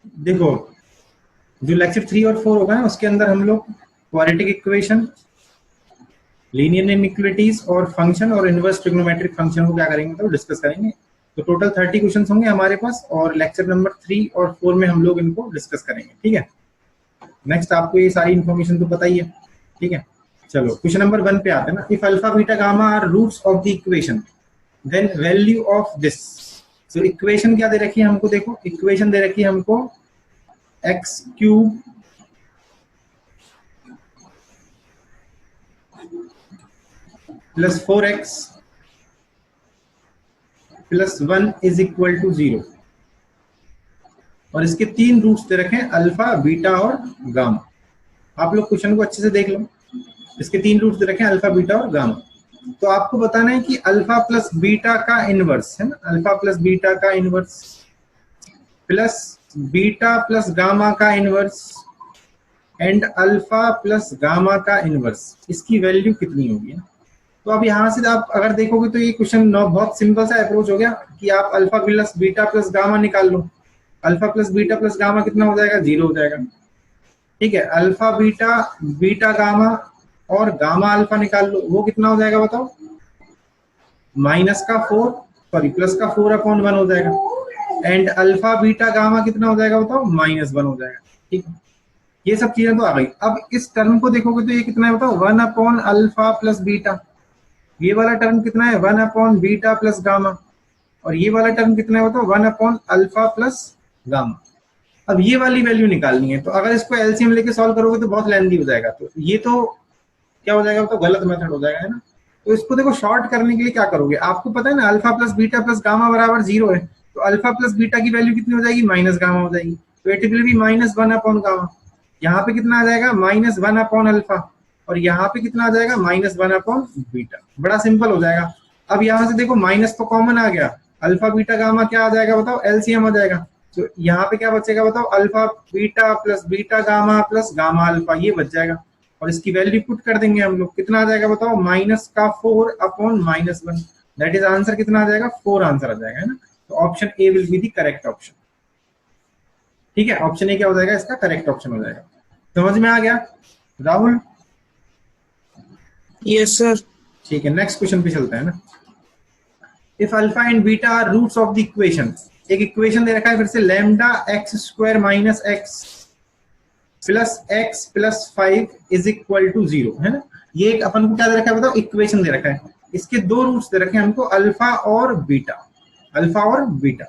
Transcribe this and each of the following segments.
देखो जो लेक्चर 3 और 4 होगा ना उसके अंदर हम लोग क्वाड्रेटिक इक्वेशन, लीनियर इनइक्वालिटीज और फंक्शन और इनवर्स ट्रिग्नोमेट्रिक फंक्शन को क्या करेंगे तो डिस्कस करेंगे। तो टोटल 30 क्वेश्चंस होंगे हमारे पास और लेक्चर नंबर 3 और 4 में हम लोग इनको डिस्कस करेंगे। ठीक है, नेक्स्ट आपको ये सारी इन्फॉर्मेशन तो पता ही है। ठीक है, चलो क्वेश्चन नंबर 1 पे आते हैं ना। If alpha beta gamma are roots of the equation then value of this. तो इक्वेशन क्या दे रखी है हमको, देखो इक्वेशन दे रखी है हमको x cube plus 4x plus 1 is equal to 0 और इसके 3 रूट्स दे रखे हैं अल्फा बीटा और गामा। आप लोग क्वेश्चन को अच्छे से देख लो, इसके 3 रूट्स दे रखे हैं अल्फा बीटा और गामा। तो आपको बताना है कि अल्फा प्लस बीटा का इनवर्स है ना, अल्फा प्लस बीटा का inverse plus beta plus gamma का inverse and alpha plus gamma का इनवर्स, इसकी वैल्यू कितनी होगी। तो अब यहाँ से आप अगर देखोगे तो ये क्वेश्चन बहुत सिंपल सा अप्रोच हो गया कि आप alpha plus beta plus gamma निकाल लो। Alpha plus beta plus gamma कितना हो जाएगा, 0 हो जाएगा। ठीक है, अल्फा बीटा बीटा गामा और गामा अल्फा निकाल लो, वो कितना हो जाएगा बताओ, प्लस का 4 अपॉन 1 हो जाएगा। एंड अल्फा बीटा गामा कितना हो जाएगा बताओ, -1 हो जाएगा। ठीक है, ये सब चीजें तो आ गई। अब इस टर्म को देखोगे तो ये कितना है बताओ, 1 अपॉन अल्फा प्लस बीटा। ये वाला टर्म कितना है, 1 अपॉन बीटा प्लस गामा। और ये वाला टर्म कितना है बताओ, 1 अपॉन अल्फा प्लस गामा। अब ये वाली वैल्यू निकालनी है, तो अगर इसको एलसीएम लेके सॉल्व करोगे तो बहुत लेंथी हो जाएगा। तो ये तो क्या हो जाएगा, तो गलत मेथड हो जाएगा, है ना। तो इसको देखो शॉर्ट करने के लिए क्या करोगे, आपको पता है ना alpha plus beta plus gamma बराबर 0 है, तो अल्फा प्लस बीटा की वैल्यू कितनी हो जाएगी, माइनस गामा हो जाएगी। तो it will B -1 upon gamma. यहाँ पे कितना आ जाएगा, -1 अपॉन अल्फा, और यहाँ पे कितना आ जाएगा, -1 अपॉन बीटा। बड़ा सिंपल हो जाएगा। अब यहाँ से देखो माइनस तो कॉमन आ गया, अल्फा बीटा गामा क्या आ जाएगा बताओ, एलसीएम आ जाएगा। तो यहाँ पे क्या बचेगा बताओ, alpha beta plus beta gamma plus gamma alpha, ये बच जाएगा। और इसकी वैल्यू पुट कर देंगे हम लोग, कितना आ जाएगा बताओ, -4 अपॉन -1। दैट इज आंसर कितना आ जाएगा, 4 आंसर आ जाएगा, है ना। तो option A will be the correct option. ठीक है, ऑप्शन ए क्या हो जाएगा, इसका करेक्ट ऑप्शन हो जाएगा। समझ में आ गया राहुल? Yes sir. ठीक है, नेक्स्ट क्वेश्चन पे चलते हैं ना। If alpha and beta are roots of the equation, एक इक्वेशन दे रखा है फिर से, lambda x square minus x plus x plus 5 is equal to 0, है ना। ये एक अपन को क्या दे रखा है बताओ, इक्वेशन दे रखा है। इसके 2 रूट्स दे रखे हैं हमको, अल्फा और बीटा, अल्फा और बीटा।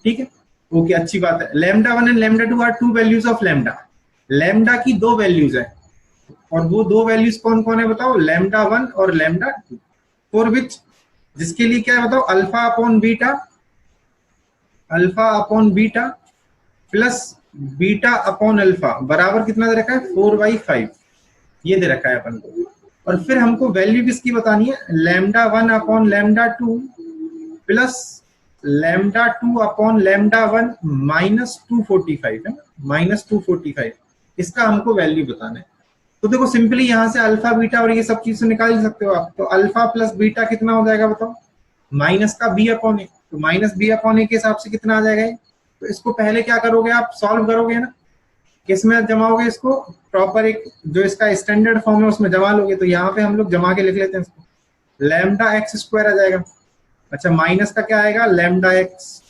ठीक है, ओके, अच्छी बात है। Lambda 1 and lambda 2 are 2 values of lambda. Lambda की 2 वैल्यूज है, और वो 2 वैल्यूज कौन कौन है बताओ, लैम्डा 1 और लैम्डा 2। फॉर विच, जिसके लिए क्या है बताओ, alpha upon beta, alpha upon beta plus beta upon alpha बराबर कितना दे रखा है, 4/5, ये दे रखा है अपन को। और फिर हमको वैल्यू किसकी बतानी है, lambda 1 upon lambda 2 plus lambda 2 upon lambda 1 -245 है, -245, इसका हमको वैल्यू बताना है। तो देखो सिंपली यहाँ से अल्फा बीटा और ये सब चीज से निकाल सकते हो आप। तो अल्फा प्लस बीटा कितना हो जाएगा बताओ, माइनस का बी अपॉन ए, तो माइनस बी अपॉन ए के हिसाब से कितना आ जाएगा। तो इसको पहले क्या करोगे आप, सॉल्व करोगे ना, किस में जमाओगे इसको, प्रॉपर एक जो इसका स्टैंडर्ड फॉर्म है उसमें जमा लोगे। तो यहाँ पे हम लोग जमा के लिख लेते हैं इसको, लैम्डा एक्स स्क्वायर आ जाएगा। अच्छा, माइनस का क्या आएगा, लैम्डा एक्स,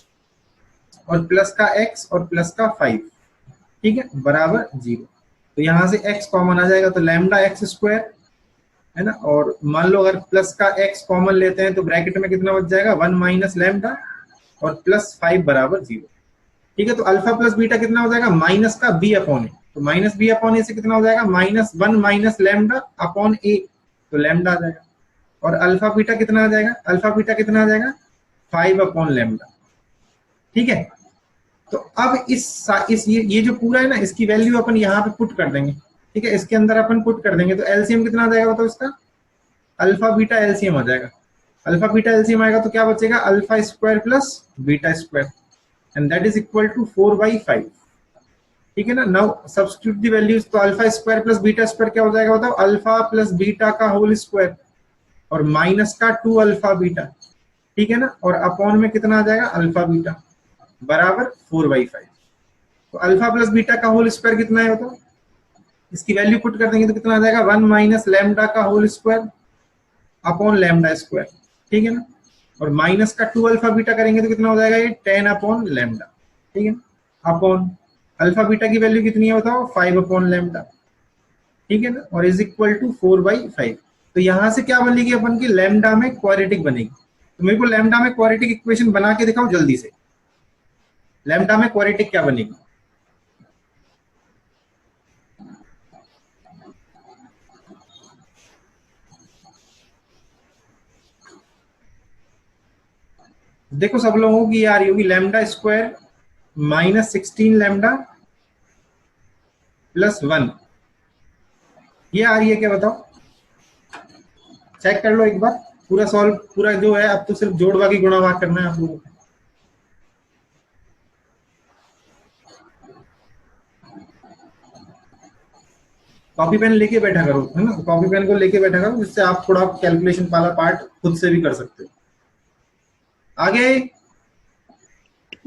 और प्लस का एक्स और प्लस का 5, ठीक है, बराबर 0। तो यहाँ से x कॉमन आ जाएगा, तो लैम्डा एक्स स्क्वायर, है ना। और मान लो अगर प्लस का x कॉमन लेते हैं तो ब्रैकेट में कितना बच जाएगा, 1 माइनस लैम्डा और प्लस 5 बराबर 0। ठीक है, तो अल्फा प्लस बीटा कितना हो जाएगा, माइनस का b अपॉन ए, तो माइनस b अपॉन ए से कितना हो जाएगा, -1 माइनस लैम्डा अपॉन ए, तो लैम्डा आ जाएगा। और अल्फा बीटा कितना आ जाएगा, अल्फा बीटा कितना आ जाएगा, 5 अपॉन लैम्डा। ठीक है, तो अब इस ये जो पूरा है ना, इसकी वैल्यू अपन यहाँ पे पुट कर देंगे। ठीक है, इसके अंदर अपन पुट कर देंगे, तो एलसीएम कितना आ जाएगा बताओ इसका, अल्फा बीटा एलसीएम आ जाएगा। अल्फा बीटा एलसीएम आएगा तो क्या बचेगा, alpha square plus beta square, and that is equal to 4/5। ठीक है ना। नाउ सब्स्टिट्यूट द वैल्यूज, तो alpha square plus beta square क्या हो जाएगा बताओ, अल्फा प्लस बीटा का होल स्क्वायर और माइनस का 2 अल्फा बीटा, ठीक है ना। और अपॉन में कितना आ जाएगा, अल्फा बीटा बराबर 4/5। तो अल्फा प्लस बीटा का होल स्क्वायर कितना है बताओ, इसकी वैल्यू पुट कर देंगे तो कितना आ जाएगा 1 माइनस लैम्डा का whole square upon lambda square, ठीक है ना, और माइनस का 2 अल्फा बीटा करेंगे तो कितना हो जाएगा ये 10 अपॉन लैम्डा, ठीक है ना, अपॉन अल्फा बीटा की वैल्यू कितनी है बताओ 5 अपॉन लैम्डा, ठीक है ना, और इज इक्वल टू 4/5। तो यहां से क्या बनेगी अपन की, लैम्डा में क्वाड्रेटिक बनेगी। तो मेरे को लैम्डा में क्वाड्रेटिक इक्वेशन बना के दिखाओ जल्दी से, लैम्डा में क्वाड्रेटिक क्या बनेगी। देखो सब लोगों की ये आ रही होगी lambda square minus 16 lambda plus 1, ये आ रही है क्या बताओ, चेक कर लो एक बार, पूरा सॉल्व पूरा जो है, अब तो सिर्फ जोड़ भागी गुणा भाग करना है आप लोगों को। कॉपी पेन लेके बैठा करो, है ना, कॉपी पेन को लेके बैठा करो, जिससे आप थोड़ा कैलकुलेशन वाला पार्ट खुद से भी कर सकते हो। आगे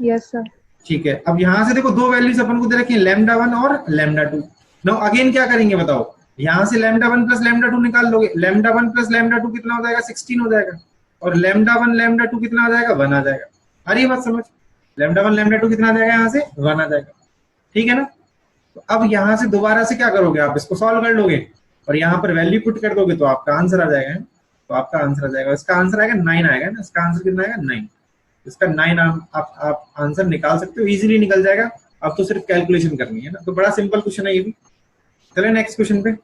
यस सर। ठीक है, अब यहां से देखो दो वैल्यूज अपन को दे रखी है, लैम्डा 1 और लैम्डा 2। नाउ अगेन क्या करेंगे बताओ, यहां से लैम्डा 1 प्लस लैम्डा 2 निकाल लोगे, लैम्डा 1 प्लस लैम्डा 2 कितना हो जाएगा 16 हो जाएगा, और लैम्डा 1 लैम्डा 2 कितना आ जाएगा 1 आ जाएगा। अरे ये बात समझ, लैम्डा 1 लैम्डा 2 कितना आ जाएगा यहाँ से 1 आ जाएगा, ठीक है ना। तो अब यहां से दोबारा से क्या करोगे, आप इसको सॉल्व कर लोगे और यहाँ पर वैल्यू पुट कर दोगे तो आपका आंसर आ जाएगा, तो आपका आंसर आ जाएगा, इसका आंसर आएगा 9 आएगा ना, इसका आंसर कितना आएगा 9, इसका 9 आप आंसर निकाल सकते हो, इजीली निकल जाएगा। अब तो सिर्फ कैलकुलेशन करनी है ना, तो बड़ा सिंपल क्वेश्चन है ये भी। चले नेक्स्ट क्वेश्चन पे।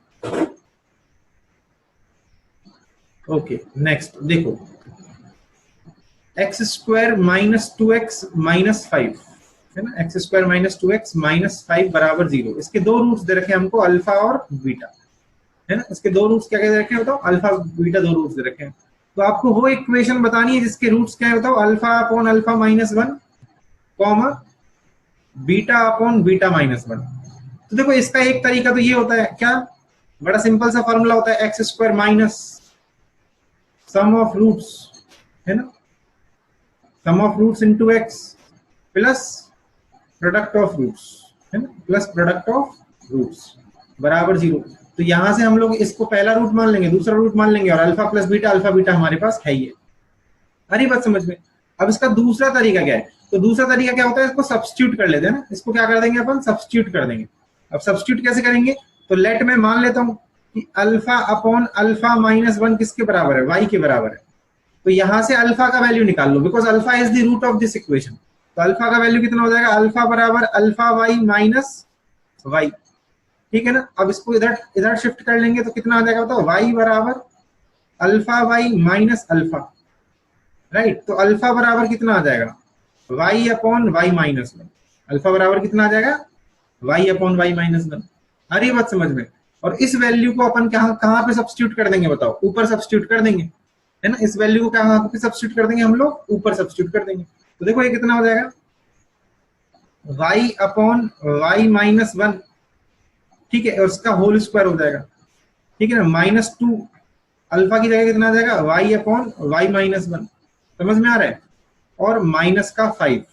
ओके नेक्स्ट देखो, x square minus 2x minus 5 है ना, x square minus 2x minus 5 बराबर 0। इसके दो रूट्स दे रखे हैं हमको, अल्फा और बीटा, है ना, इसके दो रूट्स क्या क्या दे रखे हैं बताओ, अल्फा बीटा दो रूट्स दे रखे हैं। तो आपको वो इक्वेशन बतानी है जिसके रूट्स क्या है बताओ, alpha upon alpha minus 1 comma beta upon beta minus 1। तो देखो इसका एक तरीका तो ये होता है क्या, बड़ा सिंपल सा फॉर्मूला होता है, x square minus sum of roots, है ना, sum of roots into x plus product of roots, है ना, प्लस प्रोडक्ट ऑफ रूट्स बराबर 0। तो यहां से हम लोग इसको पहला रूट मान लेंगे, दूसरा रूट मान लेंगे, और अल्फा बीटा हमारे पास है ही है। अरे बात समझ में। अब इसका दूसरा तरीका क्या है, तो दूसरा तरीका क्या होता है, इसको सब्स्टिट्यूट कर लेते हैं ना, इसको क्या कर देंगे अपन सब्स्टिट्यूट कर देंगे। अब सब्स्टिट्यूट कैसे करेंगे, तो लेट में मान लेता हूं कि अल्फा अपॉन अल्फा माइनस 1 किसके बराबर है, वाई के बराबर है। तो यहां से अल्फा का वैल्यू निकाल लो, because alpha is the root of this equation. तो अल्फा का वैल्यू कितना हो जाएगा, अल्फा बराबर अल्फा वाई माइनस वाई, ठीक है ना। अब इसको इधर इधर शिफ्ट कर लेंगे तो कितना आ जाएगा बताओ, वाई बराबर alpha Y minus alpha, right. तो अल्फा बराबर कितना आ जाएगा, Y upon Y minus 1, alpha बराबर कितना आ जाएगा, वाई अपॉन वाई माइनस 1। आ रही बात समझ में। और इस वैल्यू को अपन कहां कहां पे सब्स्टिट्यूट कर देंगे बताओ, ऊपर सब्स्टिट्यूट कर देंगे, है ना, इस वैल्यू को कहां पे सब्स्टिट्यूट कर देंगे हम लोग, ऊपर सब्स्टिट्यूट कर देंगे। तो देखो ये कितना हो जाएगा, वाई अपॉन वाई माइनस 1, ठीक है, और उसका होल स्क्वायर हो जाएगा, ठीक है ना, -2 अल्फा की जगह कितना आ जाएगा, वाई अपॉन वाई माइनस 1, समझ में आ रहा है, और माइनस का 5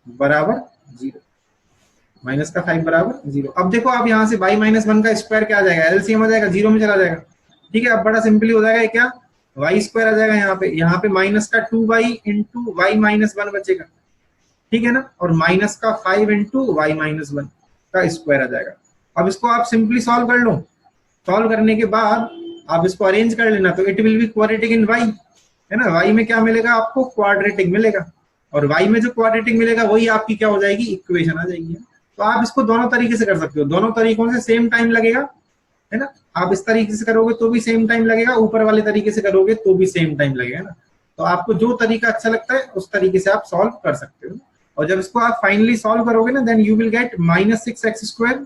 बराबर 0, माइनस का 5 बराबर 0। अब देखो आप यहां से वाई माइनस 1 का स्क्वायर क्या आ जाएगा, एलसीएम आ जाएगा, 0 में चला जाएगा, ठीक है। अब बड़ा सिंपली हो जाएगा क्या, वाई स्क्वायर आ जाएगा यहाँ पे माइनस का 2y इंटू वाई माइनस 1 बचेगा, ठीक है ना, और माइनस का 5 इंटू वाई माइनस 1 का स्क्वायर आ जाएगा। अब इसको आप सिंपली सॉल्व कर लो, सॉल्व करने के बाद आप इसको अरेंज कर लेना, तो it will be quadratic in Y, है ना, वाई में क्या मिलेगा आपको, क्वाड्रेटिक मिलेगा, और वाई में जो क्वाड्रेटिक मिलेगा वही आपकी क्या हो जाएगी, इक्वेशन आ जाएगी। तो आप इसको दोनों तरीके से कर सकते हो, दोनों तरीकों से सेम टाइम लगेगा, है ना, आप इस तरीके से करोगे तो भी सेम टाइम लगेगा, ऊपर वाले तरीके से करोगे तो भी सेम टाइम लगेगा ना। तो आपको जो तरीका अच्छा लगता है उस तरीके से आप सॉल्व कर सकते हो, और जब इसको आप फाइनली सॉल्व करोगे ना, then you will get -6x²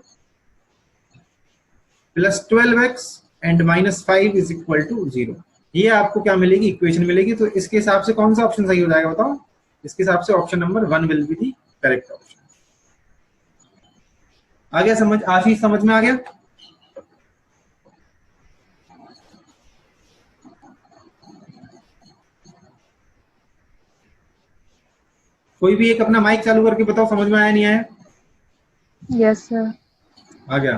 plus 12x and -5 is equal to 0। ये आपको क्या मिलेगी, इक्वेशन मिलेगी। तो इसके हिसाब से कौन सा ऑप्शन सही हो जाएगा बताओ, इसके हिसाब से option number 1 will be the correct option. आ गया समझ, आशीष समझ में आ गया। कोई भी एक अपना माइक चालू करके बताओ समझ में आया नहीं आया। Yes, sir. आ गया,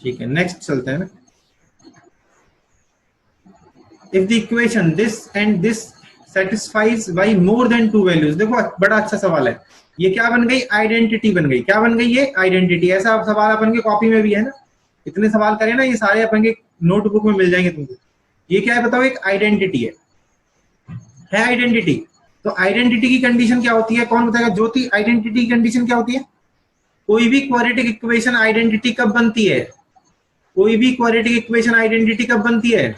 ठीक है। नेक्स्ट चलते हैं ना। If the equation this and this satisfies by more than to values, देखो बड़ा अच्छा सवाल है ये। क्या बन गई? आइडेंटिटी बन गई। क्या बन गई? ये आइडेंटिटी। ऐसा सवाल अपन के कॉपी में भी है ना, इतने सवाल करे ना, ये सारे अपन के नोटबुक में मिल जाएंगे तुमको। ये क्या है बताओ? एक आइडेंटिटी है आइडेंटिटी। तो आइडेंटिटी की कंडीशन क्या होती है? कौन बताएगा? ज्योति, आइडेंटिटी की कंडीशन क्या होती है? कोई भी क्वाड्रेटिक इक्वेशन आइडेंटिटी कब बनती है? कोई भी क्वाड्रेटिक इक्वेशन आइडेंटिटी कब बनती है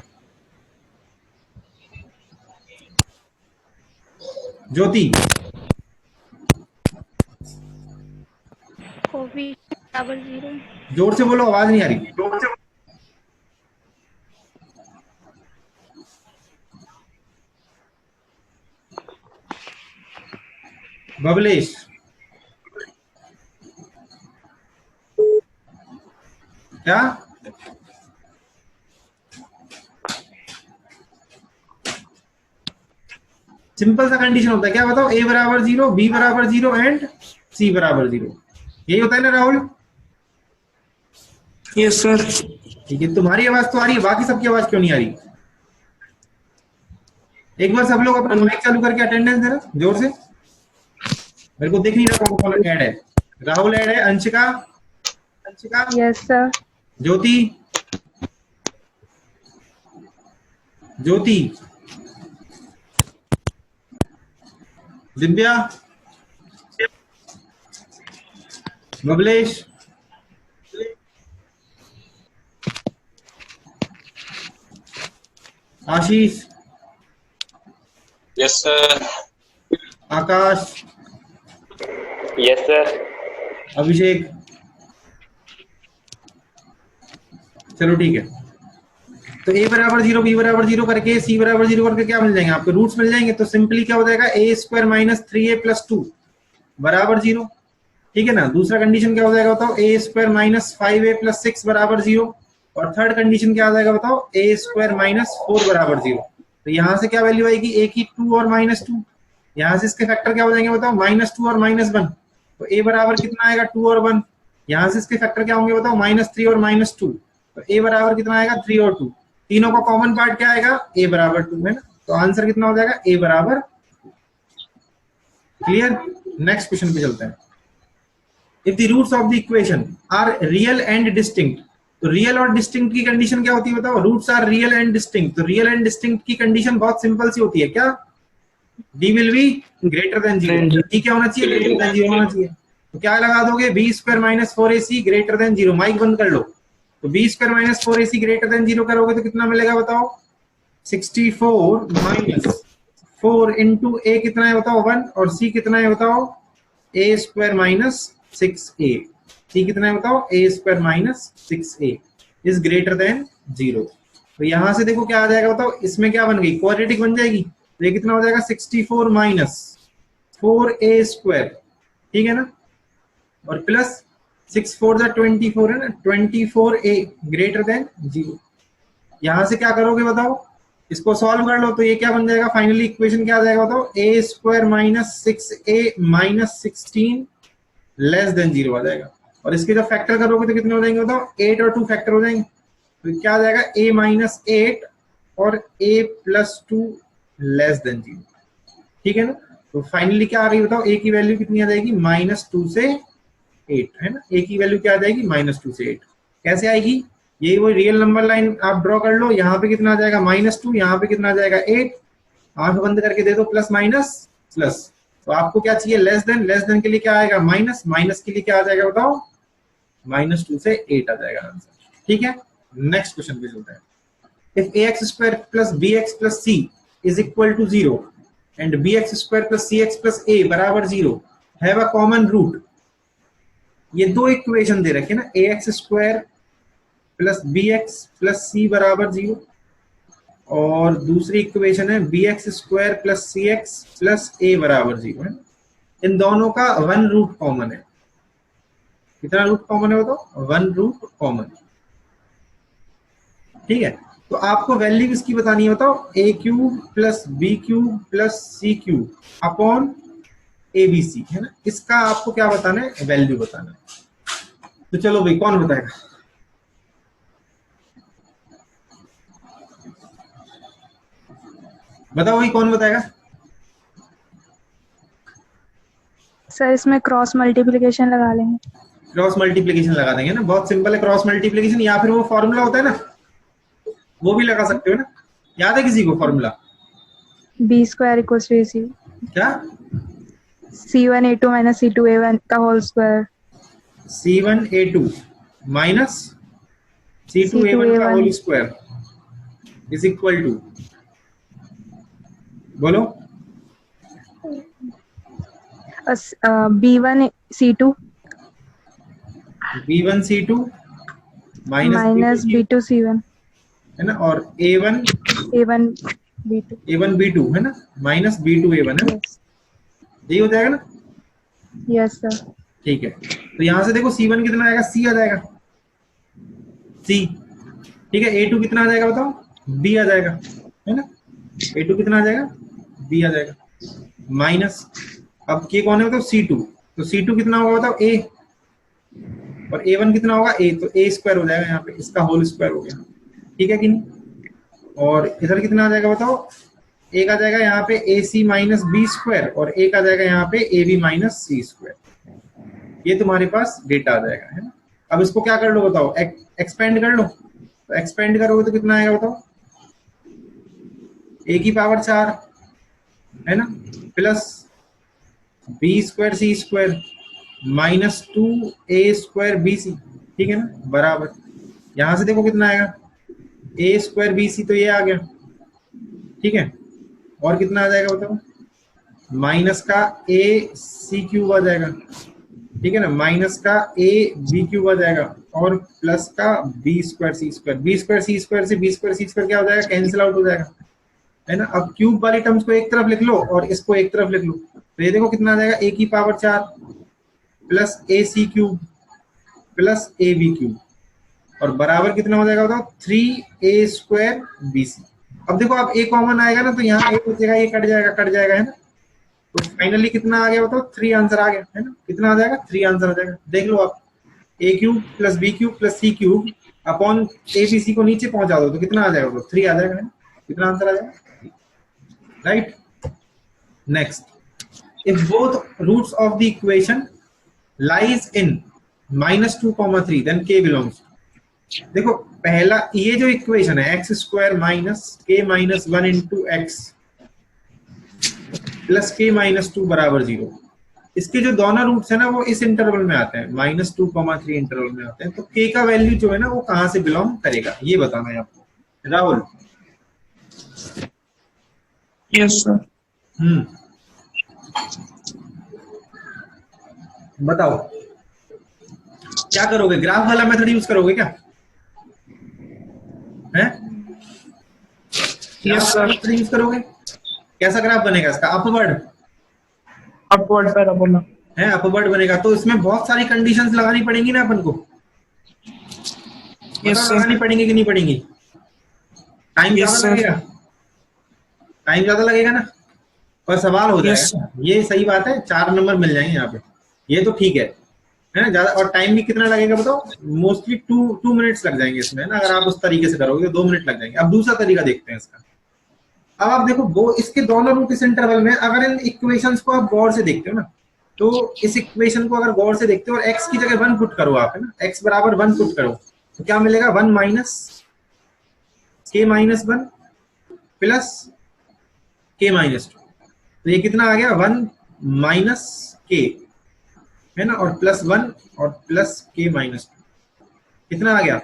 ज्योति? कोफिशिएंट बराबर 0। जोर से बोलो, आवाज नहीं आ रही। बबलेश, क्या? सिंपल सा कंडीशन होता है, क्या बताओ? ए बराबर 0, बी बराबर 0 एंड सी बराबर 0। यही होता है ना राहुल? Yes sir. ठीक है, तुम्हारी आवाज तो आ रही है, बाकी सबकी आवाज क्यों नहीं आ रही? एक बार सब लोग अपना माइक चालू करके अटेंडेंस देना जोर से। मेरे को दिख नहीं रहा कौन कौन ऐड है। राहुल ऐड है, अंशिका, अंशिका, Yes, sir. ज्योति, ज्योति, दिव्या, बबलेश, आशीष, यस सर। आकाश, यस सर। अभिषेक। चलो ठीक है, तो ए बराबर 0, बी बराबर 0 करके सी बराबर 0 करके क्या मिल जाएंगे आपको? रूट्स मिल जाएंगे। तो सिंपली क्या हो जाएगा? ए स्क्वायर माइनस 3a प्लस 2 बराबर 0। ठीक है ना। दूसरा कंडीशन क्या हो जाएगा बताओ? A square minus 5a plus 6 बराबर 0। और थर्ड कंडीशन क्या आ जाएगा बताओ? ए स्क्वायर माइनस 4 बराबर 0। तो यहाँ से क्या वैल्यू आएगी? ए की 2 और माइनस 2। यहाँ से इसके फैक्टर क्या हो जाएंगे बताओ? -2 और -1। तो ए बराबर कितना आएगा? 2 और 1। यहाँ से इसके फैक्टर क्या होंगे बताओ? -3 और -2। तो ए बराबर कितना आएगा? 3 और 2। तीनों का कॉमन पार्ट क्या आएगा? ए बराबर 2 है ना। तो आंसर कितना हो जाएगा? ए बराबर। क्लियर? नेक्स्ट क्वेश्चन पे चलते हैं। If the roots of the equation are real and distinct, तो रियल और डिस्टिंक्ट की कंडीशन क्या होती है बताओ? Roots are real and distinct. तो रियल एंड डिस्टिंक्ट की कंडीशन बहुत सिंपल सी होती है, क्या? D will be greater than 0। D क्या होना चाहिए? ग्रेटर देन 0 होना चाहिए। तो क्या लगा दोगे? B square minus 4ac greater than 0। Mike बंद कर लो। तो B square minus 4ac greater than 0 करोगे तो कितना मिलेगा बताओ? 64 माइनस 4 इंटू ए कितना है बताओ? 1। और सी कितना है बताओ? A square minus 6a। सी कितना है बताओ? A square minus 6a is greater than 0। तो यहां से देखो क्या आ जाएगा बताओ? इसमें क्या बन गई? क्वाड्रेटिक बन जाएगी। तो ये कितना हो जाएगा? 64 माइनस 4a स्क्वायर, ठीक है ना, और प्लस 6 4 24 है ना, 24a ग्रेटर देन 0। यहां से क्या करोगे बताओ? इसको सॉल्व कर लो। तो ये क्या बन जाएगा? फाइनली इक्वेशन क्या आ जाएगा बताओ? A square minus 6a minus 16 less than 0 आ जाएगा। और इसके जब फैक्टर करोगे तो कितने हो जाएंगे बताओ? 8 और 2 फैक्टर हो जाएंगे। तो क्या आ जाएगा? a माइनस 8 और a प्लस 2 लेस देन 0। ठीक है ना। तो फाइनली क्या आ गई बताओ? a की वैल्यू कितनी आ जाएगी? -2 से 8 है ना। a की वैल्यू क्या आ जाएगी? -2 से 8। कैसे आएगी? यही वो रियल नंबर लाइन आप ड्रॉ कर लो। यहाँ पे कितना आ जाएगा? -2। यहाँ पे कितना आ जाएगा? 8। आंख बंद करके दे दो प्लस माइनस प्लस। तो आपको क्या चाहिए? Less than. लेस देन के लिए क्या आएगा? माइनस। माइनस के लिए क्या आ जाएगा बताओ? -2 से 8 आ जाएगा आंसर। ठीक है, नेक्स्ट क्वेश्चन पे चलते हैं। If ax square plus bx plus c is equal to 0 and bx square plus cx plus a बराबर 0 हैव अ कॉमन रूट। ये दो इक्वेशन दे रखे ना, ax square plus bx plus c बराबर 0 और दूसरी इक्वेशन है bx square plus cx plus a बराबर 0 है। इन दोनों का 1 रूट कॉमन है। कितना रूट कॉमन है बताओ? 1 रूट कॉमन। ठीक है, तो आपको वैल्यू किसकी बतानी है बताओ? A cube plus b cube plus c cube upon a b c, है ना। इसका आपको क्या बताना है? वैल्यू बताना है। तो चलो भाई कौन बताएगा? बताओ भाई कौन बताएगा? सर इसमें क्रॉस मल्टीप्लिकेशन लगा लेंगे। क्रॉस मल्टीप्लिकेशन लगा देंगे ना, बहुत सिंपल है क्रॉस मल्टीप्लिकेशन, या फिर वो फॉर्मूला होता है ना, वो भी लगा सकते हो ना। याद है किसी को formula? B square equals to c क्या? C1A2 माइनस C2A1 का whole square. C1A2 minus C2A1 का whole square is equal to, बोलो। B1C2 B1C2 माइनस B2C1 है ना, और A1B2 A1B2 है ना, माइनस B2A1 है ना, यही हो जाएगा ना? Yes sir. ठीक है, तो यहां से देखो C1 कितना आएगा, C आ जाएगा, C। ठीक है, A2 कितना आ जाएगा बताओ? B आ जाएगा, है ना। A2 कितना आ जाएगा? B आ जाएगा, माइनस, अब K कौन है बताओ? C2, तो C2 कितना होगा बताओ? A, और A1 कितना होगा? A, तो A स्क्वायर हो जाएगा यहाँ पे, इसका होल स्क्वायर हो गया। ठीक है कि नहीं? और इधर कितना आ जाएगा बताओ? एक आ जाएगा यहाँ पे AC माइनस बी स्क्वायर, और एक आ जाएगा यहाँ पे AB माइनस सी स्क्वायर। ये तुम्हारे पास डेटा आ जाएगा, है ना। अब इसको क्या कर लो बताओ? एक्सपेंड कर लो, तो एक्सपेंड करोगे तो कितना आएगा बताओ? A की पावर 4 है ना, plus b square c square minus 2A square BC, ठीक है ना, बराबर, यहां से देखो कितना आएगा? A स्क्वायर BC, तो ये आ गया, ठीक है। और कितना आ जाएगा बताओ? माइनस का AC क्यूब आ जाएगा, ठीक है ना, माइनस का AB क्यूब आ जाएगा, और प्लस का B square c square. B square c square से B स्क्वायर सी स्क्वायर क्या हो जाएगा? कैंसिल आउट हो जाएगा, है ना। अब क्यूब वाली टर्म्स को एक तरफ लिख लो और इसको एक तरफ लिख लो, तो ये देखो कितना आ जाएगा? A की power 4 plus AC cube plus AB cube, और बराबर कितना हो जाएगा बताओ? 3A square BC। अब देखो आप A कॉमन आएगा ना, तो यहाँ A बचेगा, ये कट जाएगा, है ना। तो फाइनली कितना आ गया बताओ? 3 आंसर आ गया, है ना। कितना आ जाएगा? 3 आंसर आ जाएगा। देख लो आप, A cube plus B cube plus C cube upon ABC को नीचे पहुंचा दो तो कितना आ जाएगा? तो 3 आ जाएगा, है ना। कितना आंसर आ जाएगा? Right. Next, if both roots of the equation lies in -2, 3 then k belongs to। देखो पहला ये जो इक्वेशन है x square minus k minus 1 into x plus k minus 2 बराबर 0, इसके जो दोनों रूट्स है ना वो इस इंटरवल में आते हैं, -2, 3 इंटरवल में आते हैं। तो k का वैल्यू जो है ना वो कहां से बिलोंग करेगा, ये बताना है आपको। राहुल। Yes sir. बताओ क्या करोगे? ग्राफ वाला मेथड यूज करोगे क्या? है? Yes sir. यूज करोगे? कैसा ग्राफ बनेगा इसका? अपवर्ड, अपवर्ड पैराबोला है, अपवर्ड बनेगा। तो इसमें बहुत सारी कंडीशंस लगानी पड़ेंगी ना अपन को। Yes sir. लगानी पड़ेंगी कि नहीं पड़ेंगी? टाइम Yes, ज्यादा लगेगा, टाइम ज्यादा लगेगा ना, पर सवाल हो Yes, जाएगा। ये सही बात है, 4 नंबर मिल जाएंगे यहाँ पे, ये तो ठीक है ना। ज्यादा, और टाइम भी कितना लगेगा बताओ? मोस्टली 2 मिनट्स लग जाएंगे इसमें ना, अगर आप उस तरीके से करोगे तो 2 मिनट लग जाएंगे। अब दूसरा तरीका देखते हैं इसका। अब आप देखो वो इसके दोनों रूट इस इंटरवल में, अगर इन इक्वेशंस को आप गौर से देखते हो ना, तो इस इक्वेशन को अगर गौर से देखते हो और x की जगह 1 पुट करो आप, है ना, x बराबर 1 पुट करो, तो क्या मिलेगा? 1 minus k minus 1 plus k minus 2, तो ये कितना आ गया? 1 माइनस k, है ना, और प्लस 1 और प्लस k माइनस 2, कितना आ गया?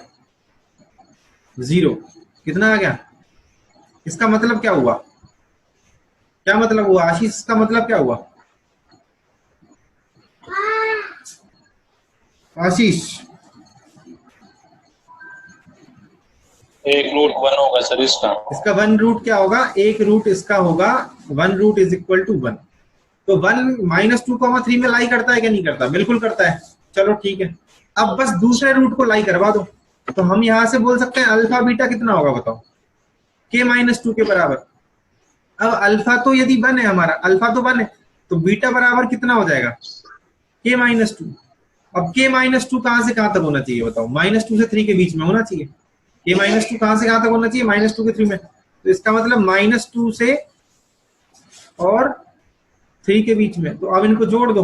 0। कितना आ गया? इसका मतलब क्या हुआ? क्या मतलब हुआ आशीष? इसका मतलब क्या हुआ आशीष? एक रूट 1 होगा सर इसका। इसका 1 रूट क्या होगा? एक रूट इसका होगा 1 रूट इज इक्वल टू 1। तो 1 -2, 3 में लाई करता है क्या? नहीं करता, बिल्कुल करता है। चलो ठीक है, अब बस दूसरे रूट को लाई करवा दो, तो हम यहां से बोल सकते हैं अल्फा बीटा कितना होगा बताओ? k-2 के बराबर। अब अल्फा तो यदि 1 है, हमारा अल्फा तो 1 है, तो बीटा बराबर कितना हो जाएगा? k-2, अब k -2 कहां से कहां तक होना चाहिए बताओ? -2 से 3 के बीच में होना चाहिए। k -2 कहां से कहां तक होना चाहिए? -2 के 3 में। तो इसका मतलब -2 से और 3 के बीच में। तो अब इनको जोड़ दो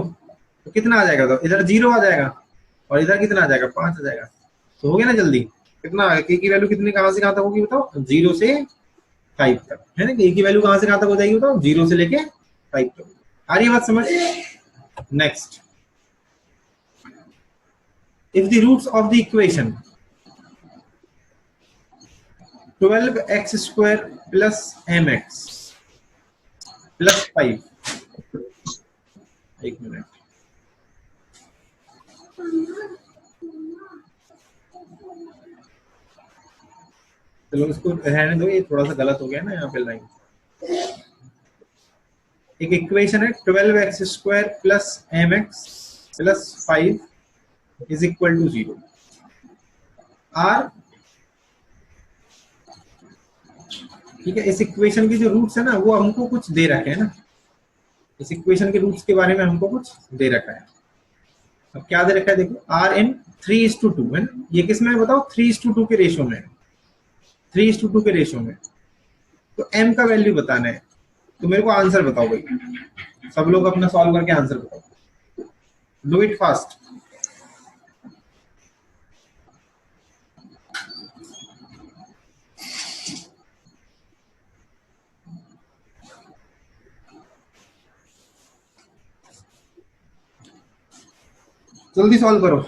तो कितना आ जाएगा? तो इधर 0 आ जाएगा और इधर कितना आ जाएगा? 5 आ जाएगा। तो हो गया ना जल्दी? कितना आ गया? k की वैल्यू कितनी कहां से कहां तक होगी बताओ? 0 से 5 तक, है ना? k की वैल्यू कहां से कहां तक हो जाएगी बताओ? 0 से लेके 5 तक। आ रही बात समझ? Next, if the roots of the equation 12x square plus mx plus 5, एक मिनट, चलो इसको रहने दो, ये थोड़ा सा गलत हो गया ना यहाँ पे लाइन। एक इक्वेशन है 12x square plus mx plus 5 is equal to 0। आर, ठीक है, इस इक्वेशन की जो रूट्स है ना वो हमको कुछ दे रखे हैं ना, इस इक्वेशन के रूट्स के बारे में हमको कुछ दे रखा है। अब क्या दे रखा है देखो, r in 3:2 है ना, ये किस में बताओ? 3:2 के रेशियो में, 3:2 के रेशियो में। तो m का वैल्यू बताना है, तो मेरे को आंसर बताओ भाई, सब लोग अपना सॉल्व करके आंसर बताओ, डू इट फास्ट। जल्दी सॉल्व करो।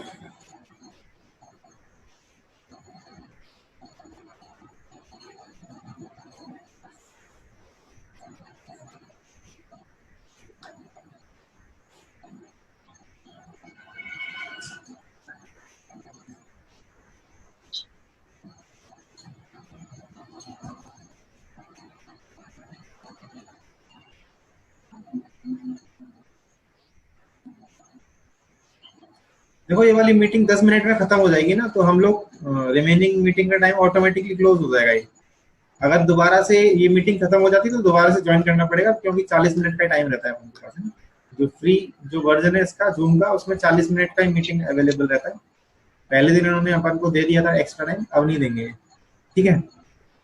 देखो ये वाली मीटिंग 10 मिनट में खत्म हो जाएगी ना, तो हम लोग रिमेनिंग मीटिंग का टाइम ऑटोमेटिकली क्लोज हो जाएगा। ये अगर दोबारा से ये मीटिंग खत्म हो जाती है तो दोबारा से ज्वाइन करना पड़ेगा, क्योंकि 40 मिनट का टाइम रहता है अपने पास, है ना? जो फ्री जो वर्जन है इसका जूम का, उसमें 40 मिनट का मीटिंग अवेलेबल रहता है। पहले दिन उन्होंने अपन को दे दिया था एक्स्ट्रा टाइम, अब नहीं देंगे, ठीक है?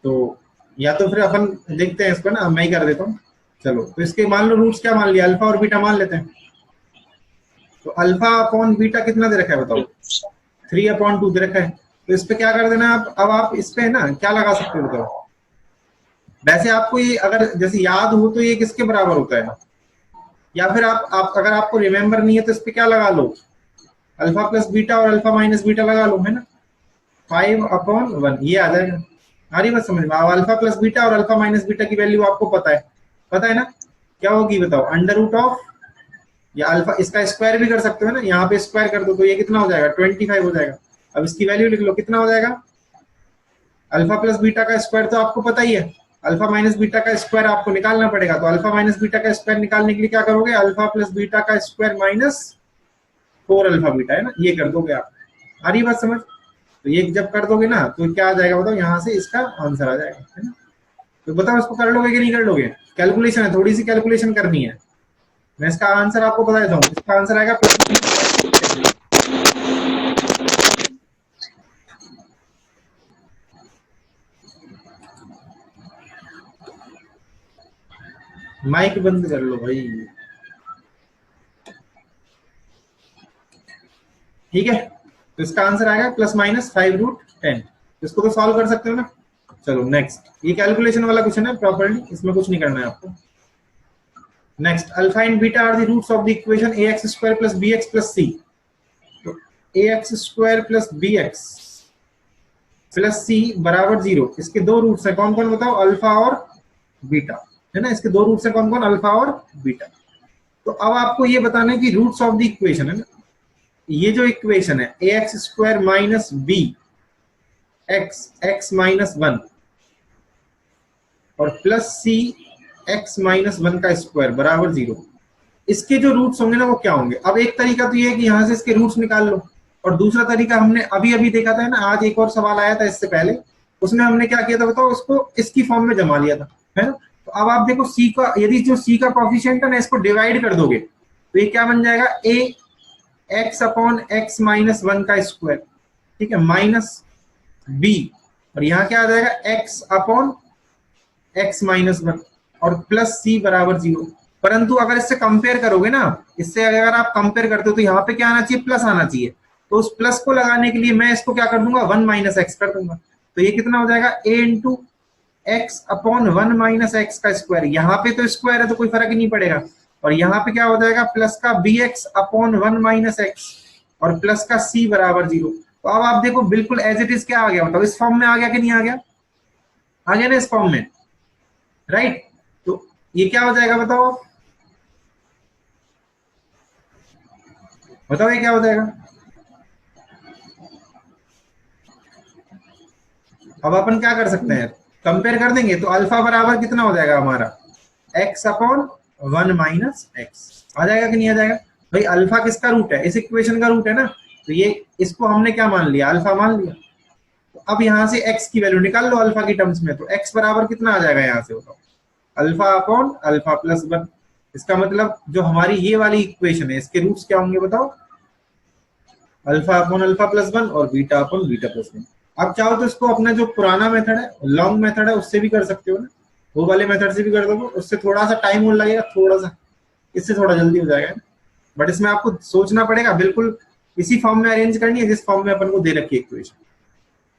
तो या तो फिर अपन देखते हैं इसको ना, मैं ही कर देता हूँ। चलो, तो इसके मान लो रूट्स क्या मान लिया, अल्फा और बीटा मान लेते हैं। तो अल्फा अपॉन बीटा कितना दे रखा है बताओ? 3/2 दे रखा है। तो इस पे क्या कर देना आप? अब आप इस पे ना क्या लगा सकते हो बताओ? वैसे आपको ये अगर जैसे याद हो तो ये किसके बराबर होता है, या फिर आप अगर आपको रिमेम्बर नहीं है तो इस पे क्या लगा लो? अल्फा प्लस बीटा और अल्फा माइनस बीटा लगा लो, है ना? 5/1 ये आ जाएगा। सारी बात समझ में? अल्फा प्लस बीटा और अल्फा माइनस बीटा की वैल्यू आपको पता है ना? क्या होगी बताओ? अंडर रूट ऑफ, या अल्फा, इसका स्क्वायर भी कर सकते हो ना, यहाँ पे स्क्वायर कर दो तो ये कितना हो जाएगा? 25 हो जाएगा। अब इसकी वैल्यू लिख लो, कितना हो जाएगा? अल्फा प्लस बीटा का स्क्वायर तो आपको पता ही है, अल्फा माइनस बीटा का स्क्वायर आपको निकालना पड़ेगा। तो अल्फा माइनस बीटा का स्क्वायर निकालने के लिए क्या करोगे? अल्फा प्लस बीटा का स्क्वायर माइनस 4 अल्फा बीटा, है ना, ये कर दोगे आप। आ रही बात समझ? तो ये जब कर दोगे ना तो क्या आ जाएगा बताओ? यहाँ से इसका आंसर आ जाएगा, है ना? तो बताओ इसको कर लोगे कि नहीं कर लोगे? कैलकुलेशन है, थोड़ी सी कैलकुलेशन करनी है। मैं इसका आंसर आपको बता देता हूँ, इसका आंसर आएगा माइक बंद कर लो भाई, ठीक है? तो इसका आंसर आएगा +/5√10। इसको तो सॉल्व कर सकते हो ना। चलो नेक्स्ट, ये कैलकुलेशन वाला क्वेश्चन है प्रॉपर्ली, इसमें कुछ नहीं करना है आपको। Next, alpha and beta are the roots of the equation ax² + bx + c। तो ax² + bx + c = 0। इसके दो रूट्स हैं, कौन कौन बताओ? अल्फा और बीटा, है ना? इसके दो रूट्स हैं, कौन कौन? अल्फा और बीटा। तो अब आपको ये बताना है कि रूट्स ऑफ द इक्वेशन, है ना, ये जो इक्वेशन है ax² - b x -1 और +c x -1 का स्क्वायर = 0, इसके जो रूट्स होंगे ना वो क्या होंगे? अब एक तरीका तो ये है कि यहाँ से इसके रूट्स निकाल लो, और दूसरा तरीका हमने अभी अभी देखा था ना, आज एक और सवाल आया था इससे पहले, उसमें हमने क्या किया था बताओ? इसको इसकी फॉर्म में जमा लिया था, है ना? तो अब आप देखो c का, यदि जो c का कॉफिशिएंट है ना, इसको डिवाइड कर दोगे तो ये क्या बन जाएगा? x अपॉन x माइनस 1 का स्क्वायर, ठीक है, माइनस b, और यहाँ क्या आ जाएगा x अपॉन x माइनस 1 और प्लस c बराबर 0। परंतु अगर इससे कंपेयर करोगे ना, इससे अगर आप कंपेयर करते हो तो यहाँ पे क्या आना चाहिए, प्लस आना चाहिए। तो उस प्लस को लगाने के लिए मैं इसको क्या कर दूंगा, 1 माइनस एक्स कर दूंगा। तो ये कितना हो जाएगा, a into x upon 1 minus x का स्क्वायर। यहाँ पे तो स्क्वायर है तो कोई फर्क ही नहीं पड़ेगा, और यहाँ पे क्या हो जाएगा प्लस का bx अपॉन 1 माइनस एक्स और प्लस का c बराबर 0। तो अब आप देखो बिल्कुल एज इट इज क्या आ गया, मतलब इस फॉर्म में आ गया कि नहीं आ गया, आ गया ना इस फॉर्म में, राइट। तो ये क्या हो जाएगा बताओ, बताओ ये क्या हो जाएगा। अब अपन क्या कर सकते हैं, कंपेयर कर देंगे तो अल्फा बराबर कितना हो जाएगा हमारा, x अपॉन 1 माइनस एक्स आ जाएगा कि नहीं आ जाएगा। भाई अल्फा किसका रूट है, इस इक्वेशन का रूट है ना, तो ये इसको हमने क्या मान लिया, अल्फा मान लिया। तो अब यहाँ से x की वैल्यू निकाल लो अल्फा की टर्म्स में, तो x बराबर कितना आ जाएगा यहाँ से बताओ, अल्फा अपॉन अल्फा प्लस 1। इसका मतलब जो हमारी ये वाली इक्वेशन है इसके रूट्स क्या होंगे बताओ, अल्फा अपॉन अल्फा प्लस 1 और बीटा अपॉन बीटा प्लस 1। अब चाहो तो इसको अपना जो पुराना मेथड है, लॉन्ग मेथड है, उससे भी कर सकते हो ना, वो वाले मेथड से भी कर दोगे, उससे थोड़ा सा टाइम और लगेगा, थोड़ा सा, इससे थोड़ा जल्दी हो जाएगा। बट इसमें आपको सोचना पड़ेगा, बिल्कुल इसी फॉर्म में अरेंज करनी है जिस फॉर्म में अपन को दे रखी है इक्वेशन।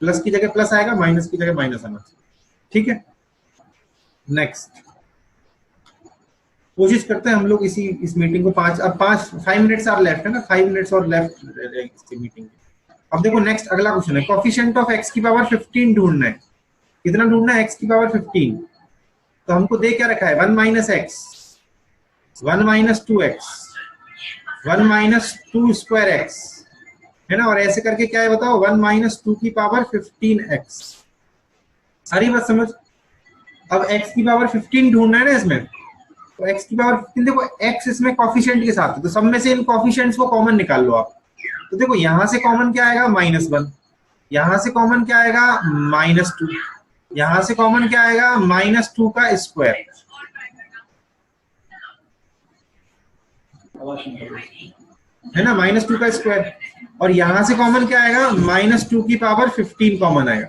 प्लस की जगह प्लस आएगा, माइनस की जगह माइनस आना चाहिए, ठीक है। नेक्स्ट कोशिश करते हैं हम लोग इस मीटिंग को 5 मिनट्स आर लेफ्ट है ना, 5 मिनट्स और लेफ्ट इसकी मीटिंग। अब देखो नेक्स्ट अगला क्वेश्चन है, कोफिशिएंट ऑफ x की पावर 15 ढूंढना है। कितना ढूंढना है, x की पावर 15। तो हमको दे क्या रखा है, 1 minus x, 1 minus 2x, 1 minus 2 square x, है ना, और ऐसे करके क्या है बताओ, 1 माइनस 2 की पावर 15x। सारी बात समझ। अब x की पावर 15 ढूंढना है ना इसमें, तो x की पावर 15, देखो x इसमें कोफिशिएंट के साथ है, तो सब में से इन कोफिशिएंट्स को कॉमन निकाल लो आप। तो देखो यहां से कॉमन क्या आएगा, -1, यहां से कॉमन क्या आएगा, -2, यहां से कॉमन क्या आएगा, -2 का स्क्वायर, है ना, -2 का स्क्वायर, और यहां से कॉमन क्या आएगा, -2 की पावर 15 कॉमन आएगा।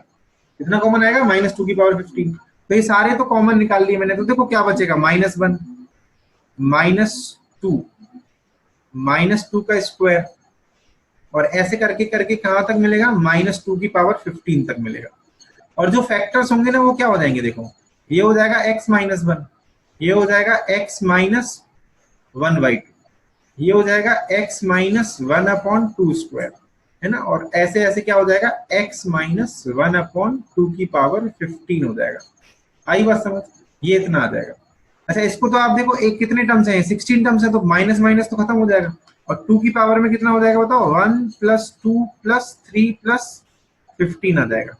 कितना कॉमन आएगा, -2 की पावर 15। तो ये सारे तो कॉमन निकाल लिए मैंने, तो देखो क्या बचेगा, -1, -2, -2 का स्क्वायर, और ऐसे करके करके कहां तक मिलेगा, -2 की पावर 15 तक मिलेगा। और जो फैक्टर्स होंगे ना वो क्या हो जाएंगे, देखो ये हो जाएगा x माइनस 1, ये हो जाएगा x माइनस 1/2, ये हो जाएगा x माइनस 1 अपॉन 2 स्क्वायर, है ना, और ऐसे ऐसे क्या हो जाएगा, x माइनस 1 अपॉन 2 की पावर 15 हो जाएगा। आई बात समझ, ये इतना आ जाएगा। अच्छा इसको तो आप देखो एक कितने टर्म्स हैं, 16 टर्म्स है, तो माइनस माइनस तो खत्म हो जाएगा, और 2 की पावर में कितना हो जाएगा बताओ, 1 + 2 + 3 + 15 आ जाएगा,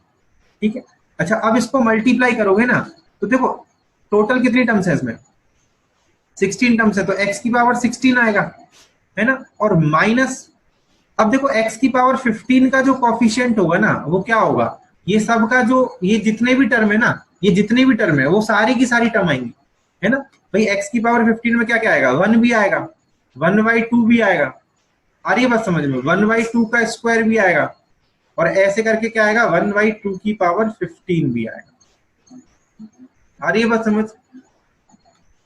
ठीक है। अच्छा अब इसको मल्टीप्लाई करोगे ना, तो देखो टोटल कितनी टर्म्स है इसमें, 16 टर्म्स है, तो x की पावर 16 आएगा, है ना, और माइनस, अब देखो x की पावर 15 का जो कोफिशिएंट होगा ना वो क्या होगा, ये सब का जो ये जितने भी टर्म है ना, ये जितने भी टर्म है वो सारी की सारी टर्म आएंगी, है ना। भाई x की पावर 15 में क्या क्या आएगा, 1 भी आएगा, 1/2 भी आएगा, आ रही है बात समझ में, 1/2 का स्क्वायर भी आएगा, और ऐसे करके क्या आएगा, 1/2 की पावर 15 भी आएगा। आ रही है बात समझ।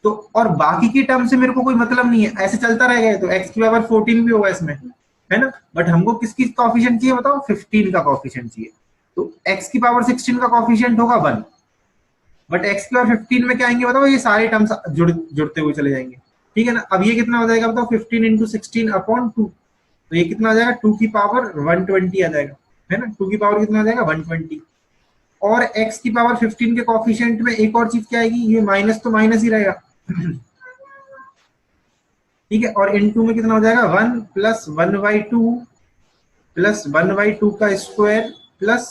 तो और बाकी की टर्म से मेरे को कोई मतलब नहीं है, ऐसे चलता रहेगा, तो x की पावर 14 भी होगा इसमें, है ना, बट हमको किसकी कोफिशिएंट चाहिए बताओ, 15 का कोफिशिएंट चाहिए। तो x की पावर 16 का कोफिशिएंट होगा 1, बट x की पावर 15 में क्या आएंगे बताओ, ये सारे टर्म्स जुड़ते हुए चले जाएंगे, ठीक है ना। अब ये कितना हो जाएगा बताओ, 15 × 16 अपॉन 2, तो ये कितना आ जाएगा, 2 की पावर 120 आ जाएगा, है ना, 2 की पावर कितना आ जाएगा, 120। और x की पावर 15 के कोफिशिएंट में एक और चीज क्या आएगी, ये माइनस तो माइनस ही रहेगा, ठीक है, और इन 2 में कितना हो जाएगा, 1 + 1/2 + 1/2 का स्क्वायर प्लस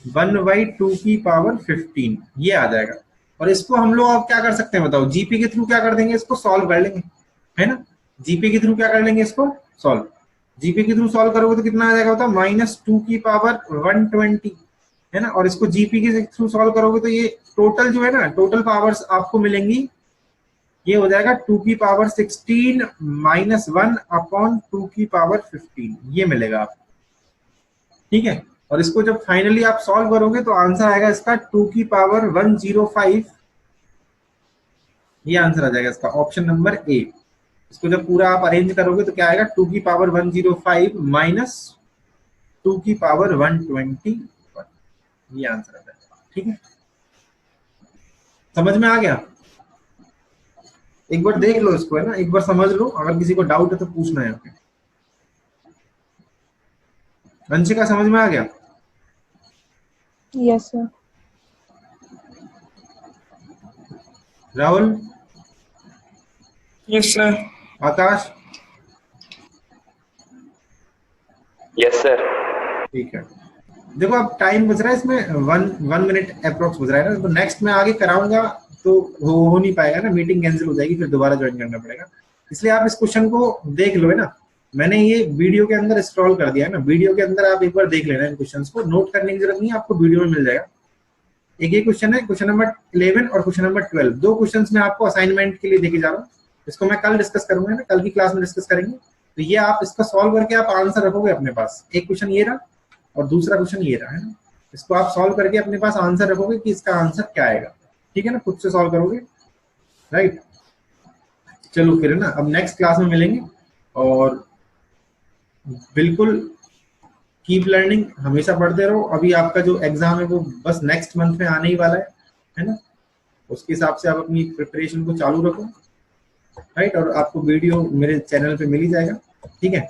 1/2 की पावर 15, ये आ जाएगा। और इसको हम लोग अब क्या कर सकते हैं बताओ, जीपी के थ्रू क्या कर देंगे, इसको सॉल्व कर लेंगे, है ना, जीपी के थ्रू क्या कर लेंगे, इसको सॉल्व, जीपी के थ्रू सॉल्व करोगे तो कितना आ जाएगा बताओ, -2 की पावर 120, है ना, और इसको जीपी के थ्रू सॉल्व करोगे तो ये टोटल जो है ना, टोटल पावर्स आपको मिलेंगी ये हो जाएगा 2 की पावर 16 माइनस 1 अपॉन 2 की पावर 15, ये मिलेगा आपको, ठीक है। और इसको जब फाइनली आप सॉल्व करोगे तो आंसर आएगा इसका 2 की पावर 105, ये आंसर आ जाएगा इसका, ऑप्शन नंबर ए। इसको जब पूरा आप अरेंज करोगे तो क्या आएगा, 2 की पावर 105 माइनस 2 की पावर 121, ये आंसर आ जाएगा, ठीक है। समझ में आ गया? एक बार देख लो इसको, है ना, एक बार समझ लो, अगर किसी को डाउट है तो पूछना है। अंशिका समझ में आ गया? Yes, sir. Rahul, Yes, sir. आकाश, Yes, sir. ठीक है। देखो अब टाइम बच रहा है इसमें, वन मिनट अप्रोक्स बच रहा है ना, तो नेक्स्ट में आगे कराऊंगा तो हो नहीं पाएगा ना, मीटिंग कैंसिल हो जाएगी, फिर दोबारा ज्वाइन करना पड़ेगा। इसलिए आप इस क्वेश्चन को देख लो, है ना, मैंने ये वीडियो के अंदर स्क्रॉल कर दिया है ना, वीडियो के अंदर आप एक बार देख लेना, इन क्वेश्चंस को नोट करने की जरूरत नहीं है, आपको वीडियो में मिल जाएगा। एक ये क्वेश्चन है, क्वेश्चन नंबर 11 और क्वेश्चन नंबर 12, दो क्वेश्चंस मैं आपको असाइनमेंट के लिए देके जा रहा हूँ। इसको मैं कल डिस्कस करूंगा ना, कल की क्लास में डिस्कस करेंगे। तो ये आप इसका सॉल्व करके आप आंसर रखोगे अपने पास, एक क्वेश्चन ये रहा और दूसरा क्वेश्चन ये रहा, है ना, इसको आप सॉल्व करके अपने पास आंसर रखोगे कि इसका आंसर क्या आएगा, ठीक है ना, खुद से सॉल्व करोगे, राइट। चलो फिर, है ना, अब नेक्स्ट क्लास में मिलेंगे, और बिल्कुल कीप लर्निंग, हमेशा पढ़ते रहो। अभी आपका जो एग्जाम है वो बस नेक्स्ट मंथ में आने ही वाला है ना, उसके हिसाब से आप अपनी प्रिपरेशन को चालू रखो, राइट। और आपको वीडियो मेरे चैनल पे मिल ही जाएगा, ठीक है।